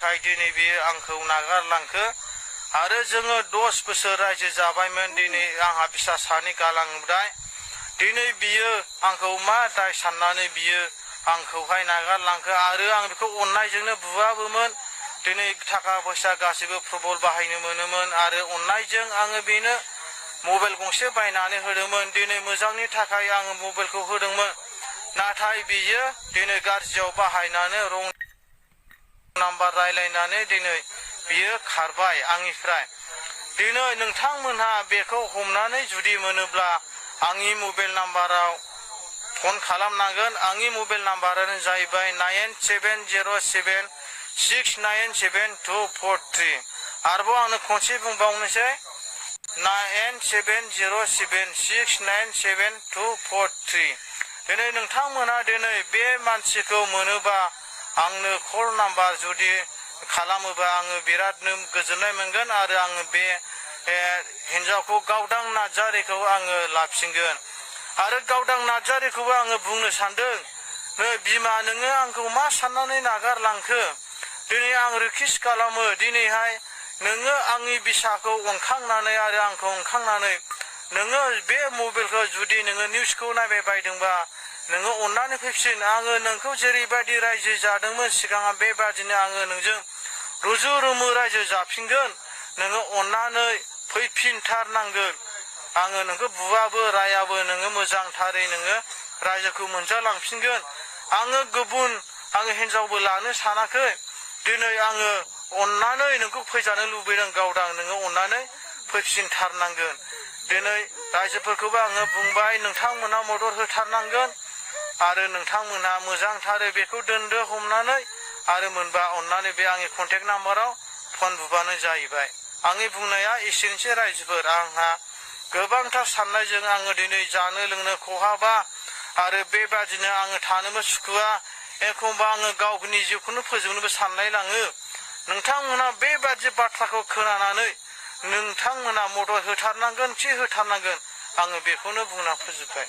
थाखाय दिनै बियो आंखौ नागारलांखो आरो जोङो 10 बोसोर रायजो जाबायमोन दिनै आंहा फिसा सानै गालांबाय दिनै बियो आंखौ मा दाय साननानै बियो आंखौहाय नागारलांखो आरो आं बेखौ अननायजोंनो बुवाबोमोन दिनै थाखा फैसा गासिबो फुटबल बाहायनो मोनोमोन आरो अननायजों आङो बेनो मबाइल गंसे बायनानै होदोंमोन दिनै मोजांनि थाखाय आङो मबाइलखौ होदोंमोन नाथाय बियो दिनै गाज्रियाव बाहायनानै रं नाम्बार रायलायनानै दिनै बियो खारबाय आंनिफ्राय दिनै नोंथांमोनहा बेखौ हमनानै जुदि मोनोब्ला आंनि मबाइल नाम्बाराव फन खालामनांगोन आंनि मबाइल नाम्बारानो जाहैबाय 9707697243 आरोबाव आंनो खनसे बुंबावनोसै 9707697243 दिनै नोंथांमोना दिनै बे मानसिखौ मोनोबा आंनो कल नाम्बार जुदि खालामोबा आङो बिरादनो गोजोननाय मोनगोन आरो आङो बे हिन्जावखौ गावदां नार्जारिखौ आङो लाफिनगोन आरो गावदां नार्जारिखौबो आङो बुंनो सानदों बिमा नोङो आंखौ मा साननानै नागारलांखो दिनै आं रिकुवेस्ट खालामो दिनैहाय नोङो आंनि बिसाखौ अनखांनानै आरो आंखौ अनखांनानै नोङो बे मबाइलखौ जुदि नोङो निउसखौ नायबाय बायदोंबा नोङो अननानै फैफिन आङो नोंखौ जेरैबायदि रायजो जादोंमोन सिगाङा बेबादिनो आङो नोंजों रुजु रुमु रायजो जाफिनगोन नोङो अननानै फैफिनथारनांगोन आङो नोंखौ बुवाबो रायाबो नोङो मोजांथारै नोङो रायजोखौ मोनजालांफिनगोन आङो गुबुन आङो हिन्जावबो लानो सानाखै दिनै आङो अननानै नोंखौ फैजानो लुबैदों गावदां नोङो अननानै फैफिनथारनांगोन दिनै रायजोफोरखौबो आङो बुंबाय नोंथांमोना मदद होथारनांगोन आरो नोंथांमोनहा मोजांथारै बेखौ दोनदो हमनानै आरो मोनबा अननानै बे आंनि कन्टेक्ट नाम्बाराव फन बुबानो जाहैबाय आंनि बुंनाया एसेनोसै रायजोफोर आंहा गोबांथार साननायजों आङो दिनै जानो लोंनो खहाबा आरो बेबादिनो आङो थानोबो सुखुवा एखमबा आङो गावनि जिउखौनो फोजोबनोबो सानलाय लाङो नोंथांमोना बेबादि बाथ्राखौ खोनानानै नोंथांमोना मदद होथारनांगोन खि होथारनांगोन आङो बेखौनो बुंना फोजोबबाय।